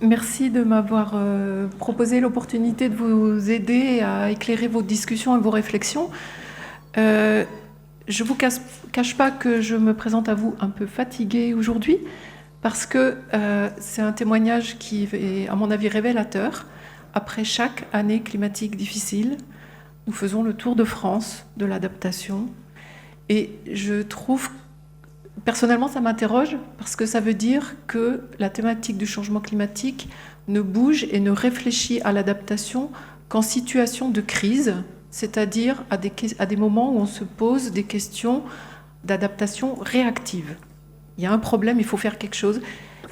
Merci de m'avoir proposé l'opportunité de vous aider à éclairer vos discussions et vos réflexions. Je ne vous cache pas que je me présente à vous un peu fatiguée aujourd'hui, parce que c'est un témoignage qui est, à mon avis, révélateur. Après chaque année climatique difficile, nous faisons le tour de France de l'adaptation. Et je trouve, personnellement, ça m'interroge, parce que ça veut dire que la thématique du changement climatique ne bouge et ne réfléchit à l'adaptation qu'en situation de crise, c'est-à-dire à des moments où on se pose des questions d'adaptation réactive. Il y a un problème, il faut faire quelque chose.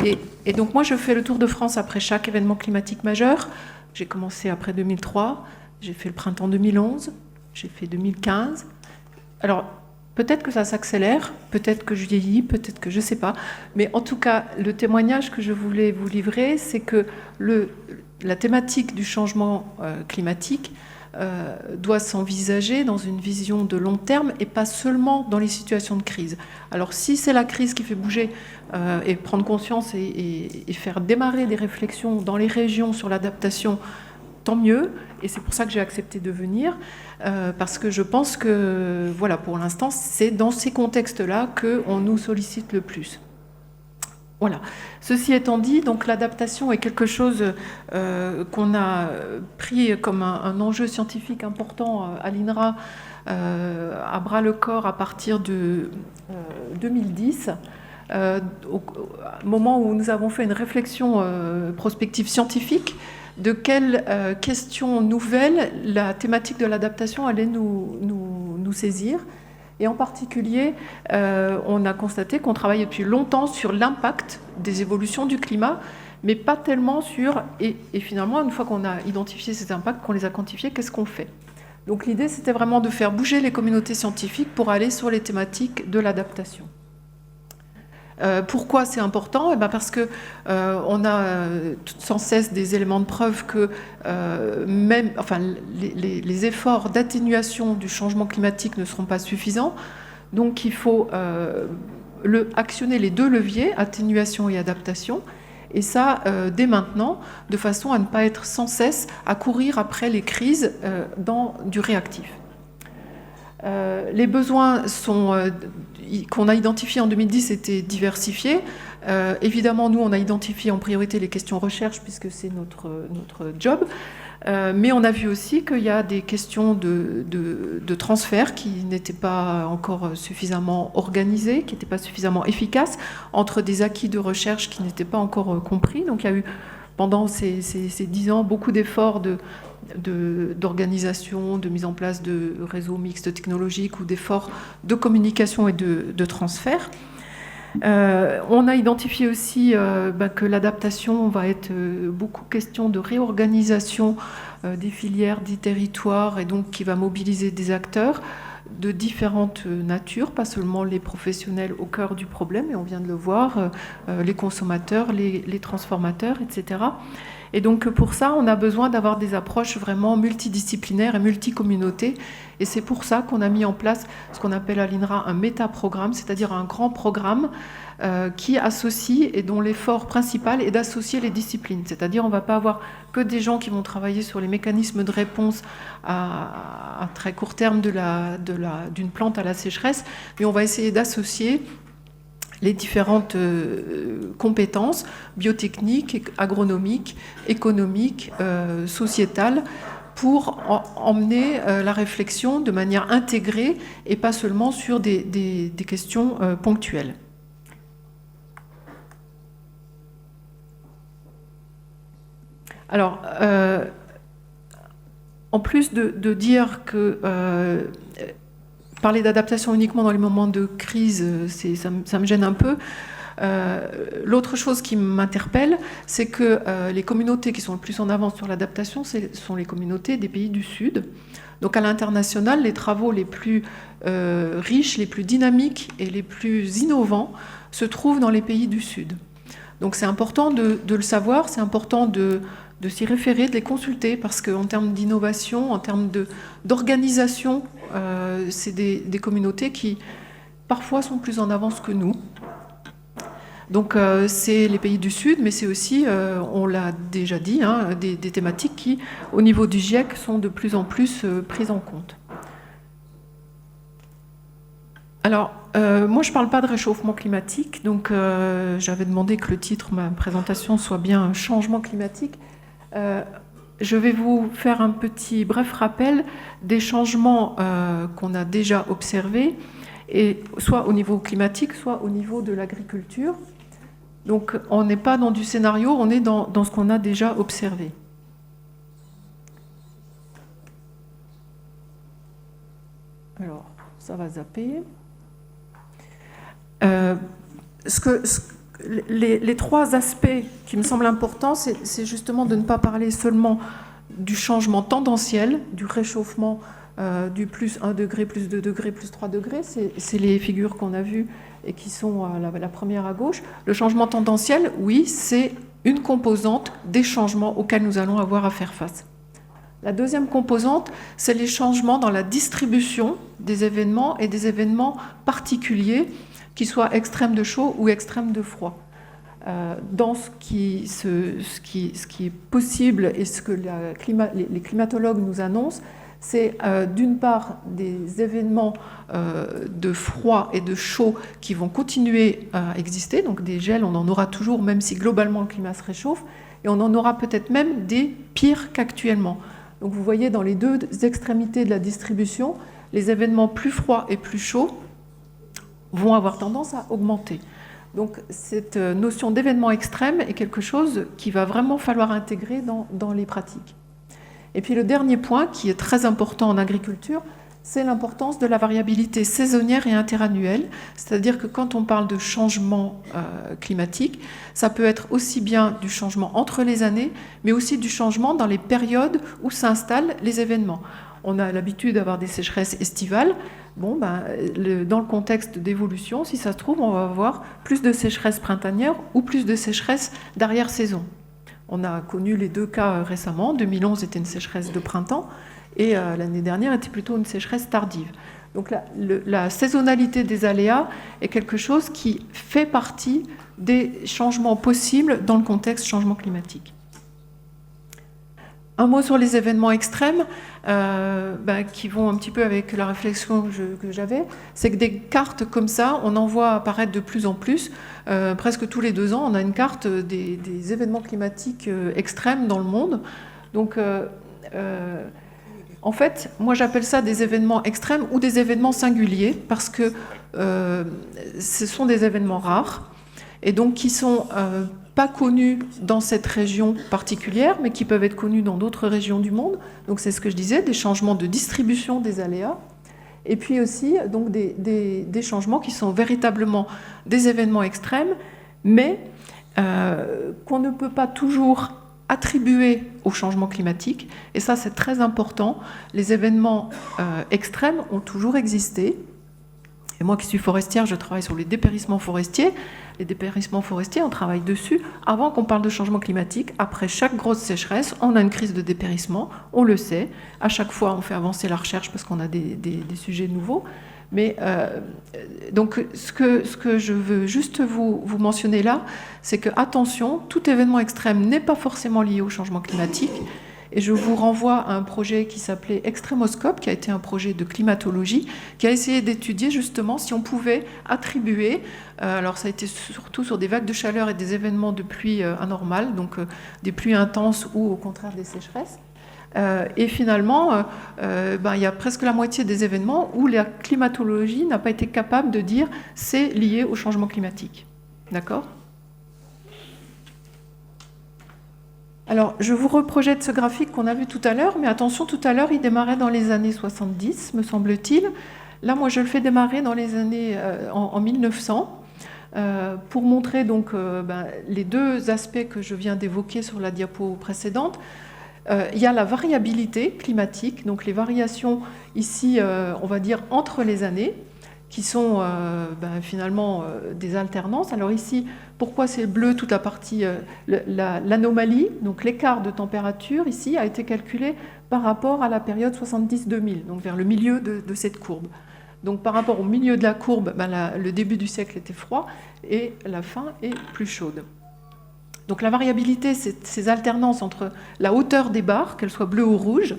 Et donc moi, je fais le tour de France après chaque événement climatique majeur. J'ai commencé après 2003, j'ai fait le printemps 2011, j'ai fait 2015. Alors, peut-être que ça s'accélère, peut-être que je vieillis, peut-être que je ne sais pas. Mais en tout cas, le témoignage que je voulais vous livrer, c'est que la thématique du changement climatique doit s'envisager dans une vision de long terme et pas seulement dans les situations de crise. Alors si c'est la crise qui fait bouger et prendre conscience et faire démarrer des réflexions dans les régions sur l'adaptation, tant mieux. Et c'est pour ça que j'ai accepté de venir, parce que je pense que, voilà, pour l'instant, c'est dans ces contextes-là qu'on nous sollicite le plus. Voilà. Ceci étant dit, donc l'adaptation est quelque chose qu'on a pris comme un enjeu scientifique important à l'INRA à bras-le-corps à partir de 2010, au moment où nous avons fait une réflexion prospective scientifique de quelles questions nouvelles la thématique de l'adaptation allait nous saisir. Et en particulier, on a constaté qu'on travaillait depuis longtemps sur l'impact des évolutions du climat, mais pas tellement sur... Et finalement, une fois qu'on a identifié ces impacts, qu'on les a quantifiés, qu'est-ce qu'on fait? Donc l'idée, c'était vraiment de faire bouger les communautés scientifiques pour aller sur les thématiques de l'adaptation. Pourquoi c'est important? Eh bien parce que on a sans cesse des éléments de preuve que les efforts d'atténuation du changement climatique ne seront pas suffisants. Donc il faut actionner les deux leviers, atténuation et adaptation, et ça dès maintenant, de façon à ne pas être sans cesse à courir après les crises dans du réactif. Les besoins qu'on a identifiés en 2010 étaient diversifiés. Évidemment, nous, on a identifié en priorité les questions recherche, puisque c'est notre job. Mais on a vu aussi qu'il y a des questions de transfert qui n'étaient pas encore suffisamment organisées, qui n'étaient pas suffisamment efficaces, entre des acquis de recherche qui n'étaient pas encore compris. Donc il y a eu, pendant ces 10 ans, beaucoup d'efforts d'organisation, de mise en place de réseaux mixtes technologiques ou d'efforts de communication et de transfert. On a identifié aussi que l'adaptation va être beaucoup question de réorganisation des filières, des territoires, et donc qui va mobiliser des acteurs de différentes natures, pas seulement les professionnels au cœur du problème, et on vient de le voir, les consommateurs, les transformateurs, etc. Et donc pour ça, on a besoin d'avoir des approches vraiment multidisciplinaires et multicommunautés. Et c'est pour ça qu'on a mis en place ce qu'on appelle à l'INRA un métaprogramme, c'est-à-dire un grand programme qui associe et dont l'effort principal est d'associer les disciplines. C'est-à-dire on ne va pas avoir que des gens qui vont travailler sur les mécanismes de réponse à très court terme d'une plante à la sécheresse, mais on va essayer d'associer les différentes compétences biotechniques, agronomiques, économiques, sociétales, pour emmener la réflexion de manière intégrée et pas seulement sur des questions ponctuelles. Alors, en plus de dire que parler d'adaptation uniquement dans les moments de crise, ça me gêne un peu. L'autre chose qui m'interpelle, c'est que les communautés qui sont le plus en avance sur l'adaptation, ce sont les communautés des pays du Sud. Donc à l'international, les travaux les plus riches, les plus dynamiques et les plus innovants se trouvent dans les pays du Sud. Donc c'est important de le savoir, c'est important de s'y référer, de les consulter, parce qu'en termes d'innovation, en termes d'organisation, c'est des communautés qui parfois sont plus en avance que nous. Donc c'est les pays du Sud, mais c'est aussi, on l'a déjà dit, hein, des thématiques qui, au niveau du GIEC, sont de plus en plus prises en compte. Alors, moi je ne parle pas de réchauffement climatique, donc j'avais demandé que le titre de ma présentation soit bien « Changement climatique ». Je vais vous faire un petit bref rappel des changements qu'on a déjà observés, et soit au niveau climatique, soit au niveau de l'agriculture. Donc on n'est pas dans du scénario, on est dans ce qu'on a déjà observé. Alors, ça va zapper. Les trois aspects qui me semblent importants, c'est justement de ne pas parler seulement du changement tendanciel, du réchauffement du plus 1 degré, plus 2 degrés, plus 3 degrés. C'est les figures qu'on a vues et qui sont la première à gauche. Le changement tendanciel, oui, c'est une composante des changements auxquels nous allons avoir à faire face. La deuxième composante, c'est les changements dans la distribution des événements et des événements particuliers, qu'ils soient extrêmes de chaud ou extrêmes de froid. Dans ce qui est possible et ce que les climatologues nous annoncent, c'est d'une part des événements de froid et de chaud qui vont continuer à exister, donc des gels, on en aura toujours, même si globalement le climat se réchauffe, et on en aura peut-être même des pires qu'actuellement. Donc vous voyez dans les deux extrémités de la distribution, les événements plus froids et plus chauds vont avoir tendance à augmenter. Donc cette notion d'événement extrême est quelque chose qu'il va vraiment falloir intégrer dans les pratiques. Et puis le dernier point qui est très important en agriculture, c'est l'importance de la variabilité saisonnière et interannuelle, c'est-à-dire que quand on parle de changement climatique, ça peut être aussi bien du changement entre les années, mais aussi du changement dans les périodes où s'installent les événements. On a l'habitude d'avoir des sécheresses estivales. Bon, dans le contexte d'évolution, si ça se trouve, on va avoir plus de sécheresses printanières ou plus de sécheresses d'arrière-saison. On a connu les deux cas récemment. 2011 était une sécheresse de printemps et l'année dernière était plutôt une sécheresse tardive. Donc la saisonnalité des aléas est quelque chose qui fait partie des changements possibles dans le contexte changement climatique. Un mot sur les événements extrêmes qui vont un petit peu avec la réflexion que j'avais, c'est que des cartes comme ça, on en voit apparaître de plus en plus. Presque tous les 2 ans, on a une carte des événements climatiques extrêmes dans le monde. Donc, en fait, moi j'appelle ça des événements extrêmes ou des événements singuliers parce que ce sont des événements rares et donc qui sont pas connus dans cette région particulière, mais qui peuvent être connus dans d'autres régions du monde. Donc c'est ce que je disais, des changements de distribution des aléas, et puis aussi donc, des changements qui sont véritablement des événements extrêmes, mais qu'on ne peut pas toujours attribuer au changement climatique. Et ça, c'est très important. Les événements extrêmes ont toujours existé. Et moi qui suis forestière, je travaille sur les dépérissements forestiers. Les dépérissements forestiers, on travaille dessus avant qu'on parle de changement climatique. Après chaque grosse sécheresse, on a une crise de dépérissement, on le sait. À chaque fois, on fait avancer la recherche parce qu'on a des sujets nouveaux. Mais donc, ce que je veux juste vous mentionner là, c'est que, attention, tout événement extrême n'est pas forcément lié au changement climatique. Et je vous renvoie à un projet qui s'appelait Extrémoscope, qui a été un projet de climatologie, qui a essayé d'étudier justement si on pouvait attribuer, alors ça a été surtout sur des vagues de chaleur et des événements de pluie anormales, donc des pluies intenses ou au contraire des sécheresses. Et finalement, il y a presque la moitié des événements où la climatologie n'a pas été capable de dire c'est lié au changement climatique. D'accord ? Alors, je vous reprojette ce graphique qu'on a vu tout à l'heure, mais attention, tout à l'heure, il démarrait dans les années 70, me semble-t-il. Là, moi, je le fais démarrer dans les années en 1900, pour montrer donc les deux aspects que je viens d'évoquer sur la diapo précédente. Il y a la variabilité climatique, donc les variations ici, on va dire, entre les années, qui sont finalement des alternances. Alors ici, pourquoi c'est bleu toute la partie, l'anomalie, donc l'écart de température ici a été calculé par rapport à la période 70-2000, donc vers le milieu de cette courbe. Donc par rapport au milieu de la courbe, le début du siècle était froid et la fin est plus chaude. Donc la variabilité, c'est ces alternances entre la hauteur des barres, qu'elles soient bleues ou rouges,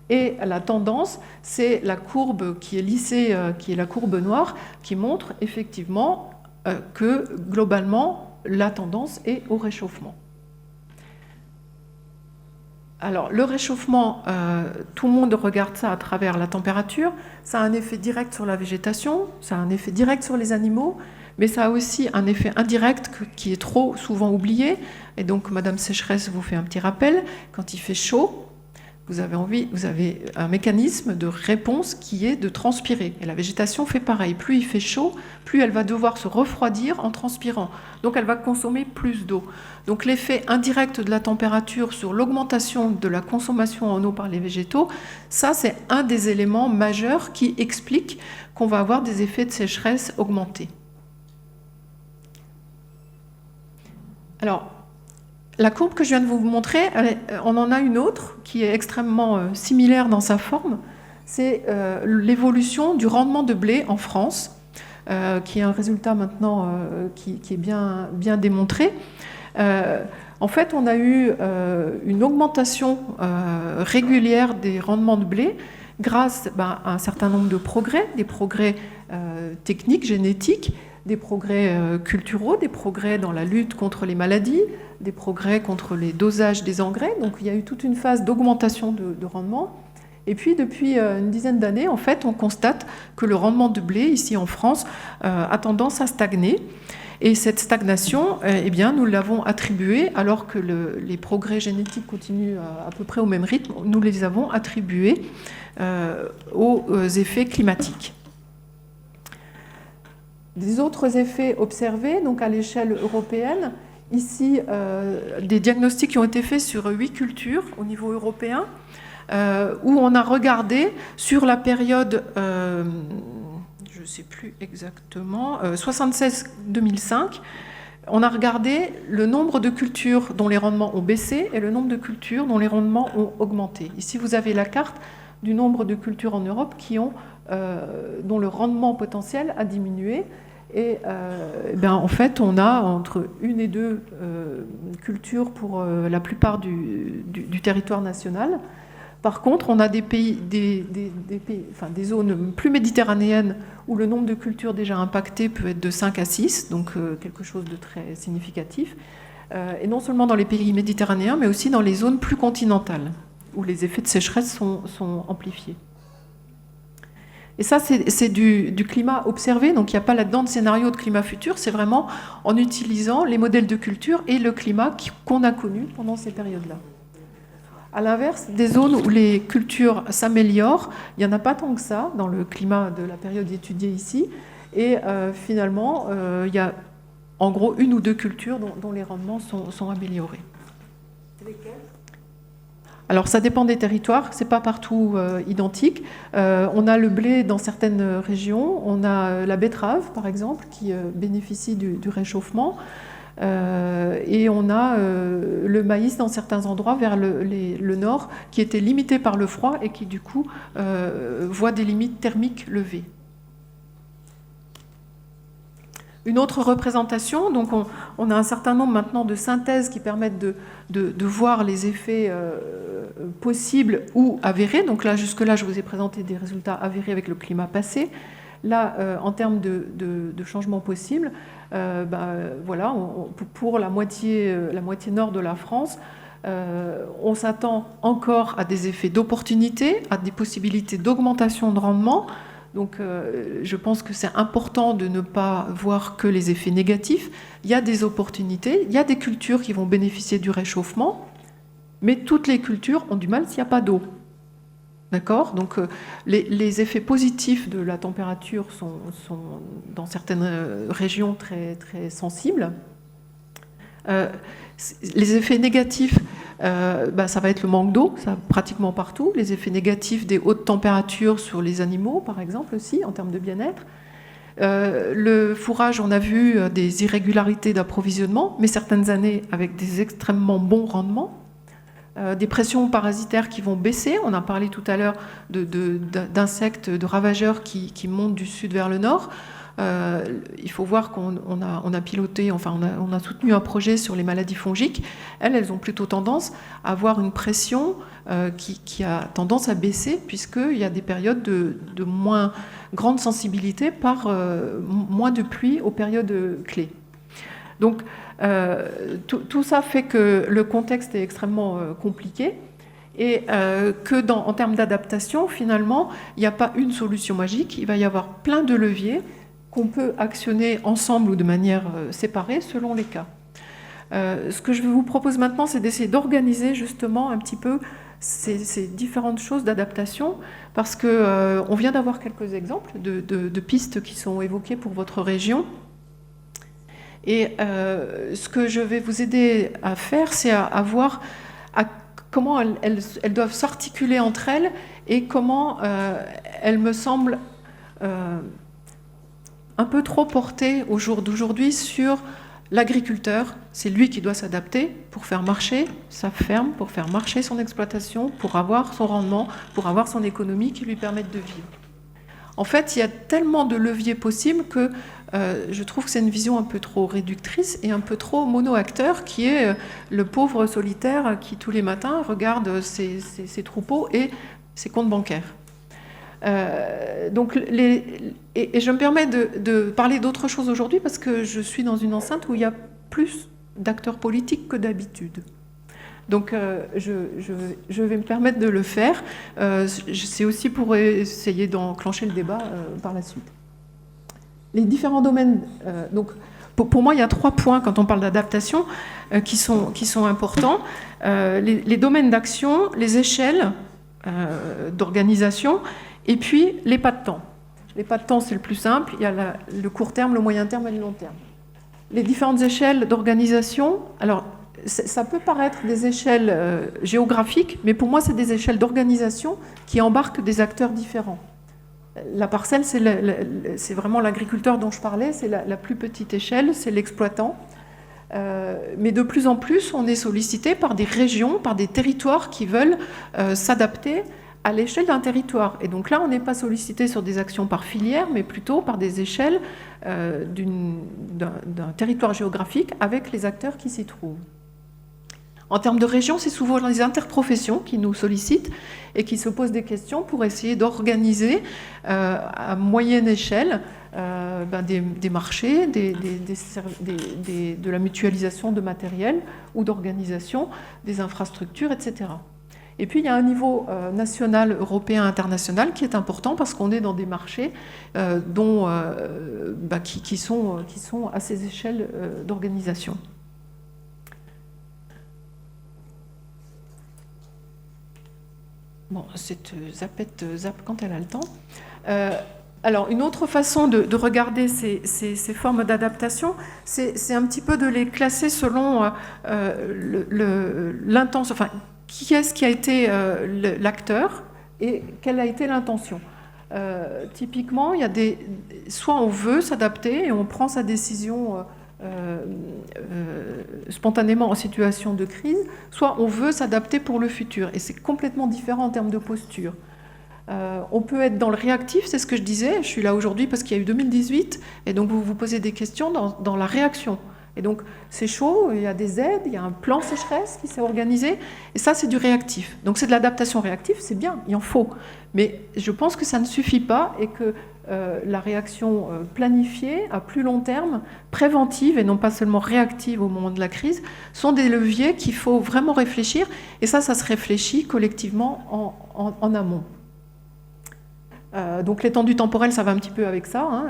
et la tendance, c'est la courbe qui est lissée, qui est la courbe noire, qui montre effectivement que globalement, la tendance est au réchauffement. Alors, le réchauffement, tout le monde regarde ça à travers la température. Ça a un effet direct sur la végétation, ça a un effet direct sur les animaux, mais ça a aussi un effet indirect qui est trop souvent oublié. Et donc, Madame Sécheresse vous fait un petit rappel. Quand il fait chaud, vous avez un mécanisme de réponse qui est de transpirer. Et la végétation fait pareil. Plus il fait chaud, plus elle va devoir se refroidir en transpirant. Donc elle va consommer plus d'eau. Donc l'effet indirect de la température sur l'augmentation de la consommation en eau par les végétaux, ça c'est un des éléments majeurs qui explique qu'on va avoir des effets de sécheresse augmentés. Alors, la courbe que je viens de vous montrer, on en a une autre qui est extrêmement similaire dans sa forme. C'est l'évolution du rendement de blé en France, qui est un résultat maintenant qui est bien démontré. En fait, on a eu une augmentation régulière des rendements de blé grâce à un certain nombre de progrès, des progrès techniques, génétiques, des progrès culturaux, des progrès dans la lutte contre les maladies, des progrès contre les dosages des engrais. Donc il y a eu toute une phase d'augmentation de rendement. Et puis depuis une dizaine d'années, en fait, on constate que le rendement de blé, ici en France, a tendance à stagner. Et cette stagnation, eh bien, nous l'avons attribuée, alors que les progrès génétiques continuent à peu près au même rythme, nous les avons attribués aux effets climatiques. Des autres effets observés, donc à l'échelle européenne, ici, des diagnostics qui ont été faits sur 8 cultures au niveau européen, où on a regardé sur la période, je ne sais plus exactement, 76-2005, on a regardé le nombre de cultures dont les rendements ont baissé et le nombre de cultures dont les rendements ont augmenté. Ici, vous avez la carte du nombre de cultures en Europe dont le rendement potentiel a diminué. Et en fait, on a entre 1 et 2 cultures pour la plupart du territoire national. Par contre, on a des zones plus méditerranéennes où le nombre de cultures déjà impactées peut être de 5 à 6, donc quelque chose de très significatif. Et non seulement dans les pays méditerranéens, mais aussi dans les zones plus continentales, où les effets de sécheresse sont amplifiés. Et ça, c'est du climat observé, donc il n'y a pas là-dedans de scénario de climat futur, c'est vraiment en utilisant les modèles de culture et le climat qu'on a connu pendant ces périodes-là. À l'inverse, des zones où les cultures s'améliorent, il n'y en a pas tant que ça dans le climat de la période étudiée ici, et finalement, il y a en gros 1 ou 2 cultures dont les rendements sont améliorés. Lesquelles ? Alors ça dépend des territoires, c'est pas partout identique. On a le blé dans certaines régions, on a la betterave par exemple qui bénéficie du réchauffement, et on a le maïs dans certains endroits vers le nord qui était limité par le froid et qui du coup voit des limites thermiques levées. Une autre représentation, donc on a un certain nombre maintenant de synthèses qui permettent de voir les effets possibles ou avérés. Donc là, jusque-là, je vous ai présenté des résultats avérés avec le climat passé. Là, en termes de changements possibles, voilà, pour la moitié nord de la France, on s'attend encore à des effets d'opportunité, à des possibilités d'augmentation de rendement. Donc je pense que c'est important de ne pas voir que les effets négatifs. Il y a des opportunités, il y a des cultures qui vont bénéficier du réchauffement, mais toutes les cultures ont du mal s'il n'y a pas d'eau. D'accord ? Donc les effets positifs de la température sont dans certaines régions très, très sensibles. Les effets négatifs, ça va être le manque d'eau, ça pratiquement partout. Les effets négatifs des hautes températures sur les animaux, par exemple, aussi, en termes de bien-être. Le fourrage, on a vu des irrégularités d'approvisionnement, mais certaines années avec des extrêmement bons rendements. des pressions parasitaires qui vont baisser. On a parlé tout à l'heure d'insectes, de ravageurs qui montent du sud vers le nord. Il faut voir qu'on a piloté, enfin on a soutenu un projet sur les maladies fongiques. Elles ont plutôt tendance à avoir une pression qui a tendance à baisser, puisqu'il y a des périodes de moins grande sensibilité par moins de pluie aux périodes clés. Donc tout ça fait que le contexte est extrêmement compliqué et que en termes d'adaptation, finalement, il n'y a pas une solution magique. Il va y avoir plein de leviers qu'on peut actionner ensemble ou de manière séparée selon les cas. Ce que je vous propose maintenant, c'est d'essayer d'organiser justement un petit peu ces différentes choses d'adaptation, parce qu'on vient d'avoir quelques exemples de pistes qui sont évoquées pour votre région. Et ce que je vais vous aider à faire, c'est à voir comment elles doivent s'articuler entre elles et comment elles me semblent un peu trop portées au jour d'aujourd'hui sur l'agriculteur. C'est lui qui doit s'adapter pour faire marcher sa ferme, pour faire marcher son exploitation, pour avoir son rendement, pour avoir son économie qui lui permette de vivre. En fait, il y a tellement de leviers possibles que je trouve que c'est une vision un peu trop réductrice et un peu trop mono-acteur, qui est le pauvre solitaire qui, tous les matins, regarde ses troupeaux et ses comptes bancaires. Donc et je me permets de parler d'autre chose aujourd'hui parce que je suis dans une enceinte où il y a plus d'acteurs politiques que d'habitude. Donc je vais me permettre de le faire. C'est aussi pour essayer d'enclencher le débat par la suite. Les différents domaines... donc pour moi, il y a 3 points quand on parle d'adaptation qui sont importants. Les domaines d'action, les échelles d'organisation, et puis les pas de temps. Les pas de temps, c'est le plus simple. Il y a le court terme, le moyen terme et le long terme. Les différentes échelles d'organisation, alors ça peut paraître des échelles géographiques, mais pour moi, c'est des échelles d'organisation qui embarquent des acteurs différents. La parcelle, c'est vraiment l'agriculteur dont je parlais, c'est la plus petite échelle, c'est l'exploitant. Mais de plus en plus, on est sollicité par des régions, par des territoires qui veulent s'adapter à l'échelle d'un territoire. Et donc là, on n'est pas sollicité sur des actions par filière, mais plutôt par des échelles d'un territoire géographique avec les acteurs qui s'y trouvent. En termes de région, c'est souvent les interprofessions qui nous sollicitent et qui se posent des questions pour essayer d'organiser à moyenne échelle des marchés, de la mutualisation de matériel ou d'organisation des infrastructures, etc. Et puis il y a un niveau national, européen, international qui est important parce qu'on est dans des marchés qui sont à ces échelles d'organisation. Bon, cette zapette zappe quand elle a le temps. Alors, une autre façon de regarder ces formes d'adaptation, c'est un petit peu de les classer selon l'intention. Enfin, qui est-ce qui a été l'acteur et quelle a été l'intention. Typiquement, il y a soit on veut s'adapter et on prend sa décision spontanément en situation de crise, soit on veut s'adapter pour le futur. Et c'est complètement différent en termes de posture. On peut être dans le réactif, c'est ce que je disais, je suis là aujourd'hui parce qu'il y a eu 2018, et donc vous vous posez des questions dans la réaction. Et donc c'est chaud, il y a des aides, il y a un plan sécheresse qui s'est organisé, et ça c'est du réactif. Donc c'est de l'adaptation réactive, c'est bien, il en faut. Mais je pense que ça ne suffit pas et que la réaction planifiée à plus long terme, préventive et non pas seulement réactive au moment de la crise, sont des leviers qu'il faut vraiment réfléchir, et ça se réfléchit collectivement en amont. Donc l'étendue temporelle, ça va un petit peu avec ça, hein,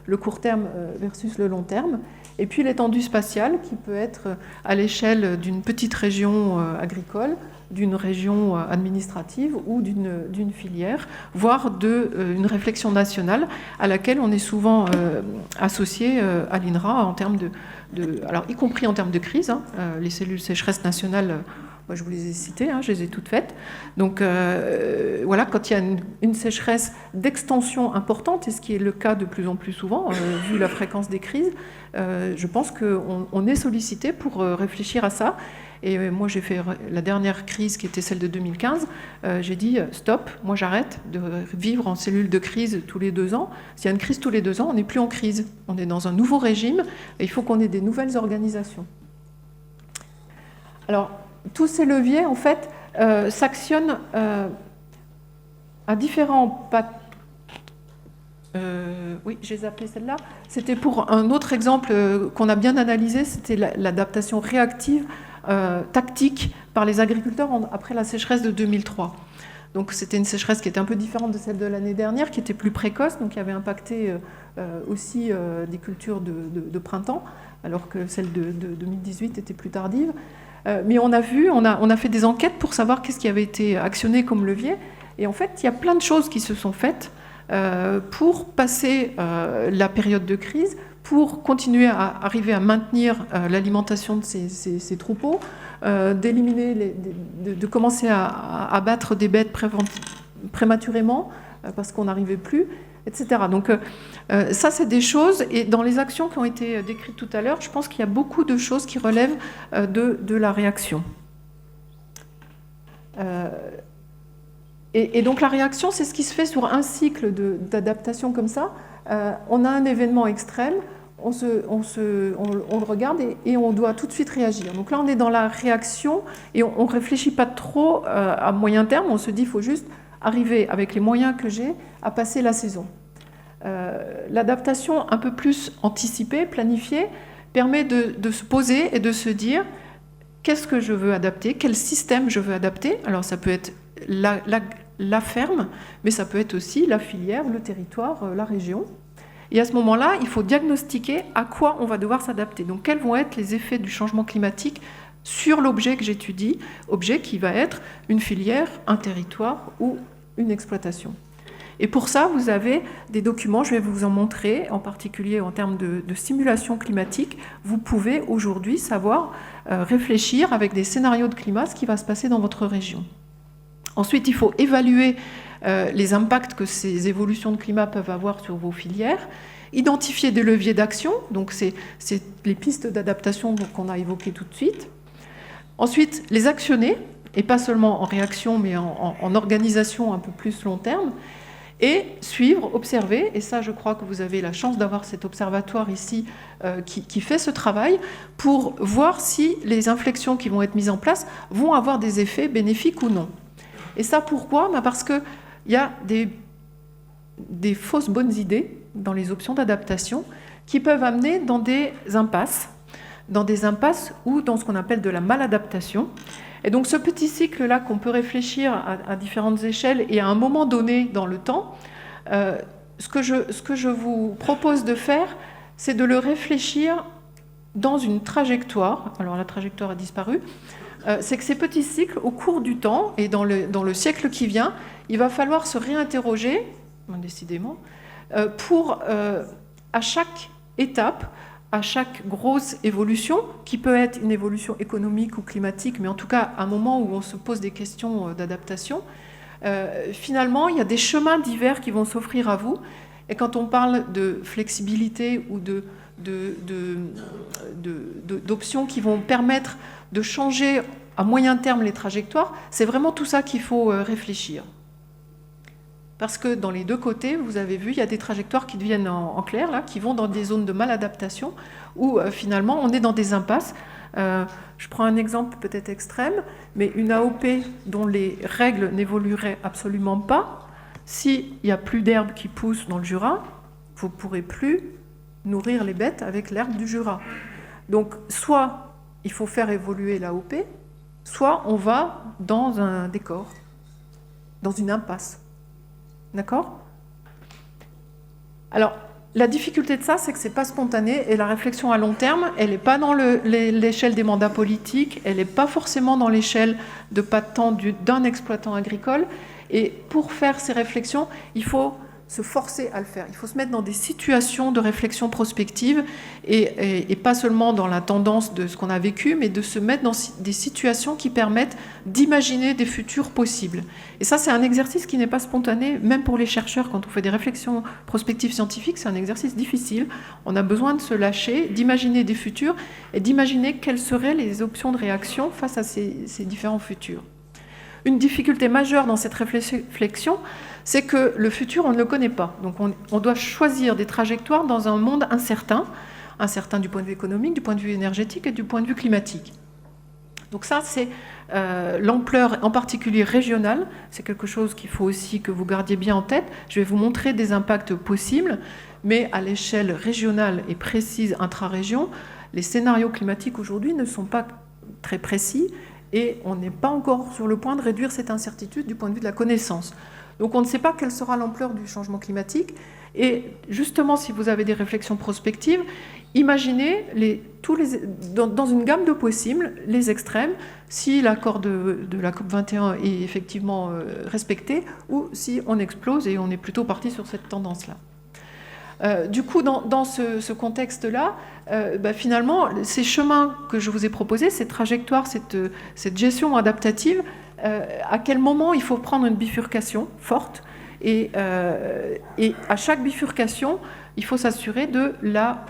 le court terme versus le long terme. Et puis l'étendue spatiale, qui peut être à l'échelle d'une petite région agricole, d'une région administrative ou d'une filière, voire d'une réflexion nationale à laquelle on est souvent associé à l'INRA en termes alors y compris en termes de crise, hein, les cellules sécheresse nationales. Moi, je vous les ai citées, hein, je les ai toutes faites. Donc voilà, quand il y a une sécheresse d'extension importante, et ce qui est le cas de plus en plus souvent, vu la fréquence des crises, je pense qu'on est sollicité pour réfléchir à ça. Et moi, j'ai fait la dernière crise qui était celle de 2015. J'ai dit stop, moi j'arrête de vivre en cellule de crise tous les 2 ans. S'il y a une crise tous les 2 ans, on n'est plus en crise. On est dans un nouveau régime et il faut qu'on ait des nouvelles organisations. Alors, tous ces leviers, en fait, s'actionnent à différents oui, j'ai zappé celle-là. C'était pour un autre exemple qu'on a bien analysé, c'était l'adaptation réactive tactique par les agriculteurs après la sécheresse de 2003. Donc c'était une sécheresse qui était un peu différente de celle de l'année dernière, qui était plus précoce, donc qui avait impacté aussi des cultures de printemps, alors que celle de 2018 était plus tardive. Mais on a fait des enquêtes pour savoir qu'est-ce qui avait été actionné comme levier. Et en fait, il y a plein de choses qui se sont faites pour passer la période de crise, pour continuer à arriver à maintenir l'alimentation de ces troupeaux, d'éliminer, de commencer à abattre des bêtes prématurément parce qu'on n'arrivait plus, etc. Donc ça, c'est des choses, et dans les actions qui ont été décrites tout à l'heure, je pense qu'il y a beaucoup de choses qui relèvent de la réaction. Et donc la réaction, c'est ce qui se fait sur un cycle d'adaptation comme ça. On a un événement extrême, on le regarde et on doit tout de suite réagir. Donc là, on est dans la réaction et on ne réfléchit pas trop à moyen terme. On se dit qu'il faut juste arriver, avec les moyens que j'ai, à passer la saison. L'adaptation un peu plus anticipée, planifiée, permet de se poser et de se dire qu'est-ce que je veux adapter, quel système je veux adapter. Alors ça peut être la ferme, mais ça peut être aussi la filière, le territoire, la région. Et à ce moment-là, il faut diagnostiquer à quoi on va devoir s'adapter. Donc, quels vont être les effets du changement climatique sur l'objet que j'étudie, objet qui va être une filière, un territoire ou une exploitation. Et pour ça, vous avez des documents, je vais vous en montrer, en particulier en termes de simulation climatique. Vous pouvez aujourd'hui savoir réfléchir avec des scénarios de climat ce qui va se passer dans votre région. Ensuite, il faut évaluer les impacts que ces évolutions de climat peuvent avoir sur vos filières, identifier des leviers d'action, donc c'est les pistes d'adaptation qu'on a évoquées tout de suite. Ensuite, les actionner, et pas seulement en réaction, mais en organisation un peu plus long terme, et suivre, observer, et ça je crois que vous avez la chance d'avoir cet observatoire ici qui fait ce travail, pour voir si les inflexions qui vont être mises en place vont avoir des effets bénéfiques ou non. Et ça, pourquoi ? Parce qu'il y a des fausses bonnes idées dans les options d'adaptation qui peuvent amener dans des impasses ou dans ce qu'on appelle de la maladaptation. Et donc ce petit cycle-là qu'on peut réfléchir à différentes échelles et à un moment donné dans le temps, ce que je vous propose de faire, c'est de le réfléchir dans une trajectoire. Alors la trajectoire a disparu. C'est que ces petits cycles, au cours du temps, et dans le siècle qui vient, il va falloir se réinterroger, décidément, pour, à chaque étape, à chaque grosse évolution, qui peut être une évolution économique ou climatique, mais en tout cas, à un moment où on se pose des questions d'adaptation, finalement, il y a des chemins divers qui vont s'offrir à vous. Et quand on parle de flexibilité ou d'options qui vont permettre de changer à moyen terme les trajectoires, c'est vraiment tout ça qu'il faut réfléchir. Parce que dans les deux côtés, vous avez vu, il y a des trajectoires qui deviennent en clair, là, qui vont dans des zones de maladaptation, où finalement on est dans des impasses. Je prends un exemple peut-être extrême, mais une AOP dont les règles n'évolueraient absolument pas, s'il n'y a plus d'herbe qui pousse dans le Jura, vous ne pourrez plus nourrir les bêtes avec l'herbe du Jura. Donc soit il faut faire évoluer l'AOP, soit on va dans un décor, dans une impasse. D'accord ? Alors, la difficulté de ça, c'est que ce n'est pas spontané, et la réflexion à long terme, elle n'est pas dans l'échelle des mandats politiques, elle n'est pas forcément dans l'échelle de pas de temps d'un exploitant agricole, et pour faire ces réflexions, il faut se forcer à le faire. Il faut se mettre dans des situations de réflexion prospective et pas seulement dans la tendance de ce qu'on a vécu, mais de se mettre dans des situations qui permettent d'imaginer des futurs possibles. Et ça, c'est un exercice qui n'est pas spontané, même pour les chercheurs. Quand on fait des réflexions prospectives scientifiques, c'est un exercice difficile. On a besoin de se lâcher, d'imaginer des futurs et d'imaginer quelles seraient les options de réaction face à ces différents futurs. Une difficulté majeure dans cette réflexion, c'est que le futur, on ne le connaît pas. Donc on doit choisir des trajectoires dans un monde incertain du point de vue économique, du point de vue énergétique et du point de vue climatique. Donc ça, c'est l'ampleur, en particulier régionale. C'est quelque chose qu'il faut aussi que vous gardiez bien en tête. Je vais vous montrer des impacts possibles, mais à l'échelle régionale et précise intra-région, les scénarios climatiques aujourd'hui ne sont pas très précis et on n'est pas encore sur le point de réduire cette incertitude du point de vue de la connaissance. Donc on ne sait pas quelle sera l'ampleur du changement climatique. Et justement, si vous avez des réflexions prospectives, imaginez dans une gamme de possibles les extrêmes, si l'accord de la COP21 est effectivement respecté, ou si on explose et on est plutôt parti sur cette tendance-là. Du coup, dans ce contexte-là, finalement, ces chemins que je vous ai proposés, ces trajectoires, cette gestion adaptative, à quel moment il faut prendre une bifurcation forte et à chaque bifurcation, il faut s'assurer de la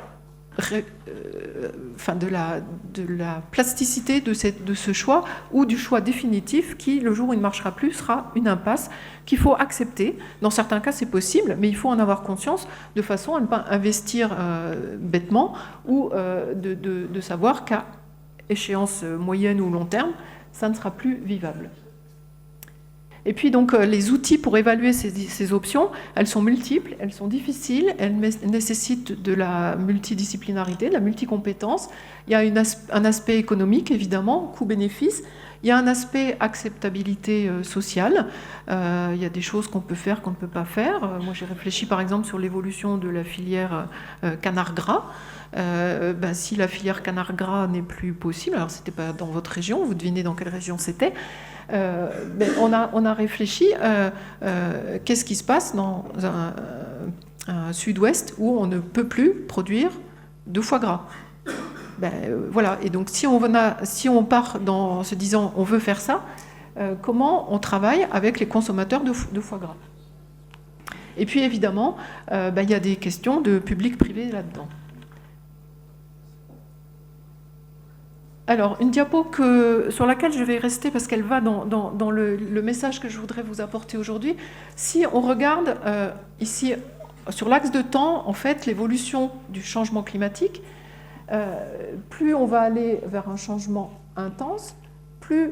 plasticité de ce choix ou du choix définitif qui, le jour où il ne marchera plus, sera une impasse qu'il faut accepter. Dans certains cas, c'est possible, mais il faut en avoir conscience de façon à ne pas investir bêtement ou de savoir qu'à échéance moyenne ou long terme, ça ne sera plus vivable. Et puis donc les outils pour évaluer ces options, elles sont multiples, elles sont difficiles, elles nécessitent de la multidisciplinarité, de la multicompétence. Il y a un aspect économique, évidemment, coût-bénéfice. Il y a un aspect acceptabilité sociale. Il y a des choses qu'on peut faire, qu'on ne peut pas faire. Moi, j'ai réfléchi par exemple sur l'évolution de la filière canard gras. Si la filière canard gras n'est plus possible, alors c'était pas dans votre région, vous devinez dans quelle région c'était, on a réfléchi qu'est-ce qui se passe dans un sud-ouest où on ne peut plus produire de foie gras. Voilà. Et donc si on part dans se disant on veut faire ça, comment on travaille avec les consommateurs de foie gras. Et puis évidemment, il y a des questions de public-privé là-dedans. Alors, une diapo sur laquelle je vais rester parce qu'elle va dans le message que je voudrais vous apporter aujourd'hui. Si on regarde ici, sur l'axe de temps, en fait, l'évolution du changement climatique, plus on va aller vers un changement intense, plus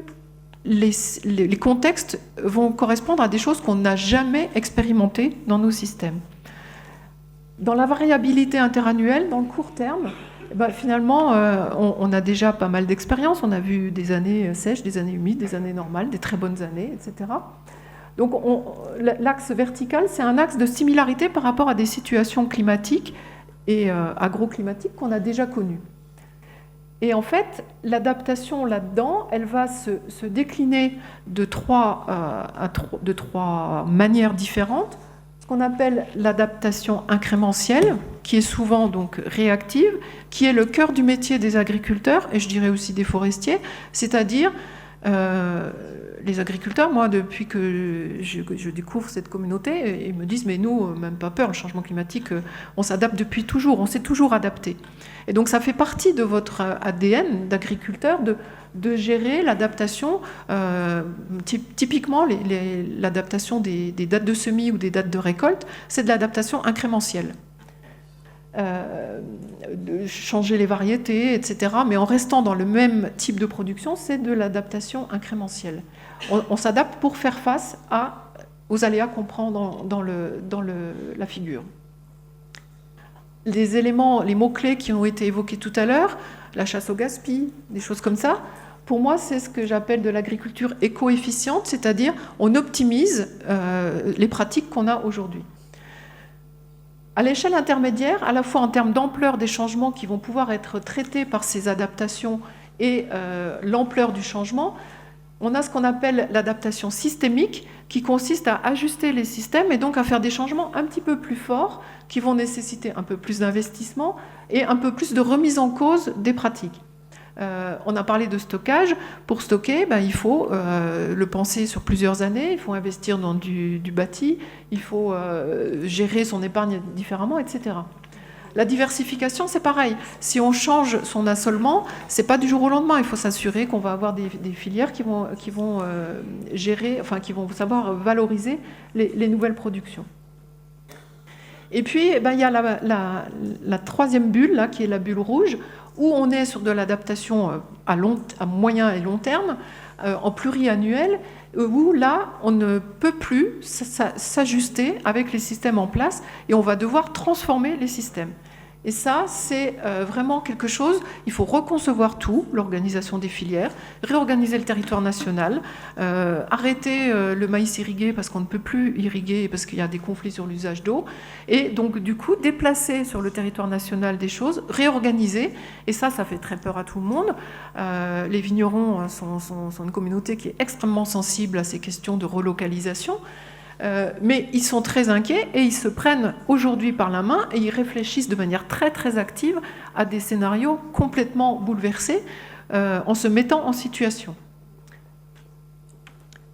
les contextes vont correspondre à des choses qu'on n'a jamais expérimentées dans nos systèmes. Dans la variabilité interannuelle, dans le court terme, finalement, on a déjà pas mal d'expériences. On a vu des années sèches, des années humides, des années normales, des très bonnes années, etc. Donc l'axe vertical, c'est un axe de similarité par rapport à des situations climatiques et agroclimatiques qu'on a déjà connues. Et en fait, l'adaptation là-dedans, elle va se décliner de trois manières différentes. Qu'on appelle l'adaptation incrémentielle, qui est souvent donc réactive, qui est le cœur du métier des agriculteurs, et je dirais aussi des forestiers, c'est-à-dire les agriculteurs, moi, depuis que je découvre cette communauté, ils me disent, mais nous, même pas peur, le changement climatique, on s'adapte depuis toujours, on s'est toujours adapté. Et donc ça fait partie de votre ADN d'agriculteur de gérer l'adaptation, typiquement l'adaptation des dates de semis ou des dates de récolte, c'est de l'adaptation incrémentielle. De changer les variétés, etc. Mais en restant dans le même type de production, c'est de l'adaptation incrémentielle. On s'adapte pour faire face aux aléas qu'on prend dans la figure. Les éléments, les mots-clés qui ont été évoqués tout à l'heure, la chasse au gaspillage, des choses comme ça, pour moi, c'est ce que j'appelle de l'agriculture éco-efficiente, c'est-à-dire on optimise les pratiques qu'on a aujourd'hui. À l'échelle intermédiaire, à la fois en termes d'ampleur des changements qui vont pouvoir être traités par ces adaptations et l'ampleur du changement, On a ce qu'on appelle l'adaptation systémique, qui consiste à ajuster les systèmes et donc à faire des changements un petit peu plus forts, qui vont nécessiter un peu plus d'investissement et un peu plus de remise en cause des pratiques. On a parlé de stockage. Pour stocker, il faut le penser sur plusieurs années, il faut investir dans du bâti, il faut gérer son épargne différemment, etc. La diversification, c'est pareil. Si on change son assolement, c'est pas du jour au lendemain. Il faut s'assurer qu'on va avoir des filières qui vont gérer, enfin qui vont savoir valoriser les nouvelles productions. Et puis, il y a la troisième bulle, là, qui est la bulle rouge, où on est sur de l'adaptation à moyen et long terme, en pluriannuel, où là, on ne peut plus s'ajuster avec les systèmes en place et on va devoir transformer les systèmes. Et ça, c'est vraiment quelque chose, il faut reconcevoir tout, l'organisation des filières, réorganiser le territoire national, arrêter le maïs irrigué parce qu'on ne peut plus irriguer parce qu'il y a des conflits sur l'usage d'eau, et donc du coup déplacer sur le territoire national des choses, réorganiser, et ça fait très peur à tout le monde. Les vignerons sont une communauté qui est extrêmement sensible à ces questions de relocalisation. Mais ils sont très inquiets et ils se prennent aujourd'hui par la main et ils réfléchissent de manière très très active à des scénarios complètement bouleversés en se mettant en situation.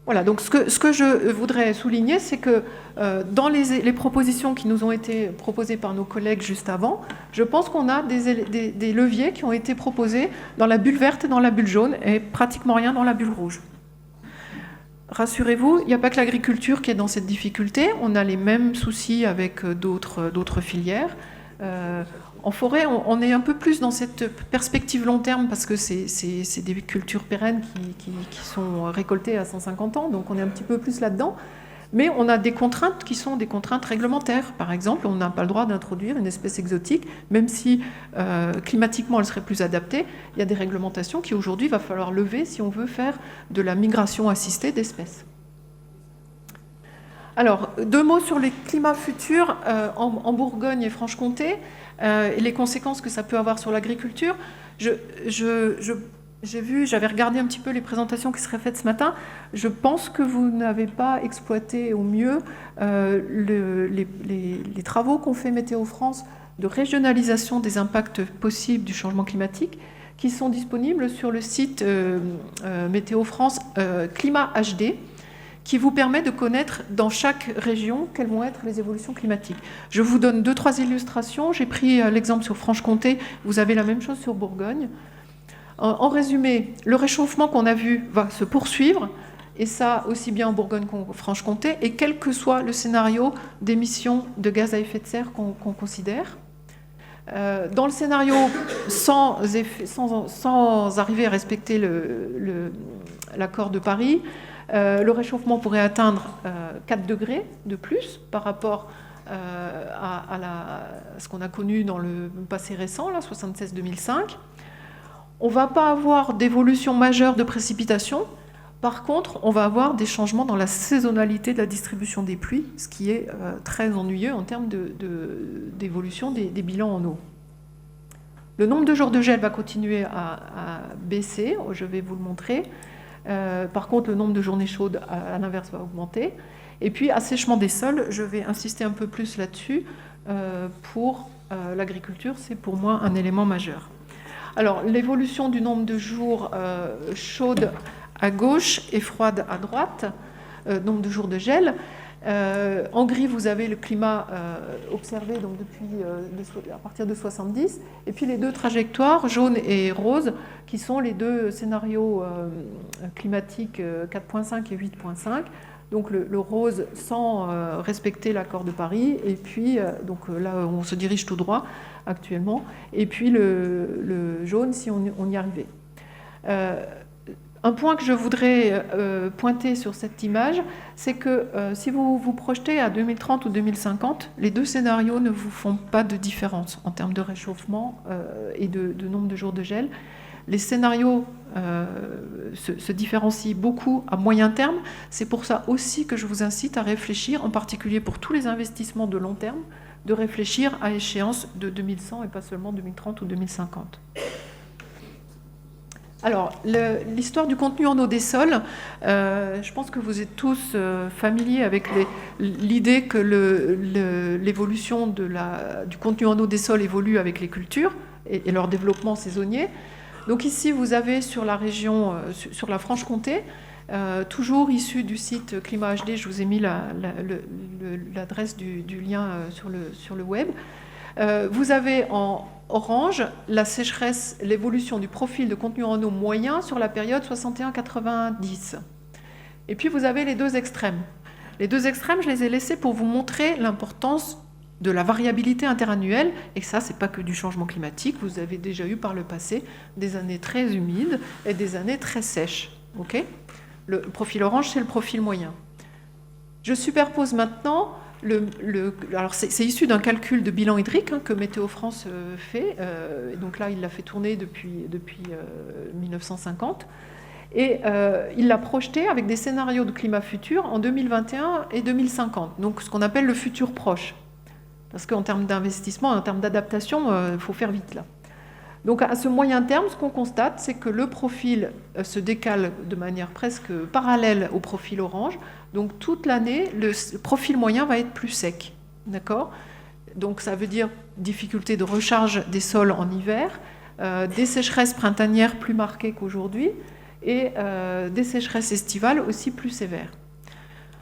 Voilà, donc ce que je voudrais souligner, c'est que dans les propositions qui nous ont été proposées par nos collègues juste avant, je pense qu'on a des leviers qui ont été proposés dans la bulle verte et dans la bulle jaune et pratiquement rien dans la bulle rouge. Rassurez-vous, il n'y a pas que l'agriculture qui est dans cette difficulté. On a les mêmes soucis avec d'autres filières. En forêt, on est un peu plus dans cette perspective long terme parce que c'est des cultures pérennes qui sont récoltées à 150 ans, donc on est un petit peu plus là-dedans. Mais on a des contraintes qui sont des contraintes réglementaires. Par exemple, on n'a pas le droit d'introduire une espèce exotique, même si climatiquement elle serait plus adaptée. Il y a des réglementations qui aujourd'hui va falloir lever si on veut faire de la migration assistée d'espèces. Alors, 2 mots sur les climats futurs en Bourgogne et Franche-Comté et les conséquences que ça peut avoir sur l'agriculture. J'avais regardé un petit peu les présentations qui seraient faites ce matin. Je pense que vous n'avez pas exploité au mieux les travaux qu'ont fait Météo France de régionalisation des impacts possibles du changement climatique, qui sont disponibles sur le site Météo France Climat HD, qui vous permet de connaître dans chaque région quelles vont être les évolutions climatiques. Je vous donne 2-3 illustrations. J'ai pris l'exemple sur Franche-Comté. Vous avez la même chose sur Bourgogne. En résumé, le réchauffement qu'on a vu va se poursuivre, et ça aussi bien en Bourgogne qu'en Franche-Comté, et quel que soit le scénario d'émissions de gaz à effet de serre qu'on considère. Dans le scénario sans arriver à respecter l'accord de Paris, le réchauffement pourrait atteindre 4 degrés de plus par rapport à ce qu'on a connu dans le passé récent, 76-2005. On ne va pas avoir d'évolution majeure de précipitations. Par contre, on va avoir des changements dans la saisonnalité de la distribution des pluies, ce qui est très ennuyeux en termes d'évolution des bilans en eau. Le nombre de jours de gel va continuer à baisser, je vais vous le montrer. Par contre, le nombre de journées chaudes, à l'inverse, va augmenter. Et puis, assèchement des sols, je vais insister un peu plus là-dessus. Pour l'agriculture, c'est pour moi un élément majeur. Alors, l'évolution du nombre de jours chaudes à gauche et froides à droite, nombre de jours de gel. En gris, vous avez le climat observé donc à partir de 70, et puis les 2 trajectoires, jaune et rose, qui sont les 2 scénarios climatiques 4.5 et 8.5. Donc le rose sans respecter l'accord de Paris, et puis donc là on se dirige tout droit actuellement, et puis le jaune si on y arrivait. Un point que je voudrais pointer sur cette image, c'est que si vous vous projetez à 2030 ou 2050, les 2 scénarios ne vous font pas de différence en termes de réchauffement et de nombre de jours de gel. Les scénarios se différencient beaucoup à moyen terme. C'est pour ça aussi que je vous incite à réfléchir, en particulier pour tous les investissements de long terme, de réfléchir à échéance de 2100 et pas seulement 2030 ou 2050. Alors, l'histoire du contenu en eau des sols, je pense que vous êtes tous familiers avec l'idée que l'évolution du contenu en eau des sols évolue avec les cultures et leur développement saisonnier. Donc ici, vous avez sur la région, sur la Franche-Comté, toujours issu du site Climat HD, je vous ai mis l'adresse du lien sur le web. Vous avez en orange la sécheresse, l'évolution du profil de contenu en eau moyen sur la période 61-90. Et puis vous avez les deux extrêmes. Les deux extrêmes, je les ai laissés pour vous montrer l'importance de la variabilité interannuelle. Et ça, c'est pas que du changement climatique. Vous avez déjà eu par le passé des années très humides et des années très sèches. Okay ? Le profil orange, c'est le profil moyen. Je superpose maintenant alors c'est issu d'un calcul de bilan hydrique que Météo France fait. Donc là, il l'a fait tourner depuis 1950. Et il l'a projeté avec des scénarios de climat futur en 2021 et 2050. Donc ce qu'on appelle le futur proche. Parce qu'en termes d'investissement, en termes d'adaptation, il faut faire vite là. Donc à ce moyen terme, ce qu'on constate, c'est que le profil se décale de manière presque parallèle au profil orange. Donc toute l'année, le profil moyen va être plus sec. D'accord ? Donc ça veut dire difficulté de recharge des sols en hiver, des sécheresses printanières plus marquées qu'aujourd'hui et des sécheresses estivales aussi plus sévères.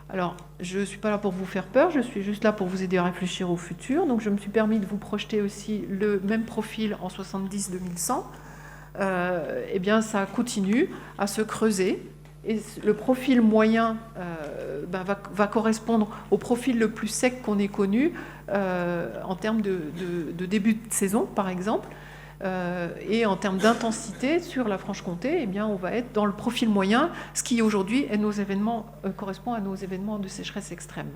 Alors, je ne suis pas là pour vous faire peur, je suis juste là pour vous aider à réfléchir au futur. Donc, je me suis permis de vous projeter aussi le même profil en 70-2100. Eh bien, ça continue à se creuser. Et le profil moyen va correspondre au profil le plus sec qu'on ait connu en termes de début de saison, par exemple. Et en termes d'intensité sur la Franche-Comté, eh bien, on va être dans le profil moyen, ce qui aujourd'hui correspond à nos événements de sécheresse extrême.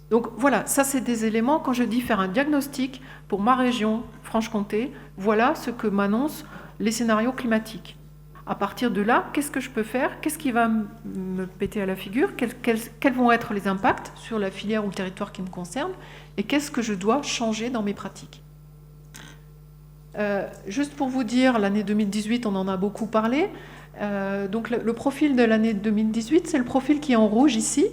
Donc voilà, ça c'est des éléments, quand je dis faire un diagnostic pour ma région, Franche-Comté, voilà ce que m'annoncent les scénarios climatiques. À partir de là, qu'est-ce que je peux faire? Qu'est-ce qui va me péter à la figure? Quels vont être les impacts sur la filière ou le territoire qui me concerne? Et qu'est-ce que je dois changer dans mes pratiques? Juste pour vous dire, l'année 2018, on en a beaucoup parlé. Donc le profil de l'année 2018, c'est le profil qui est en rouge ici,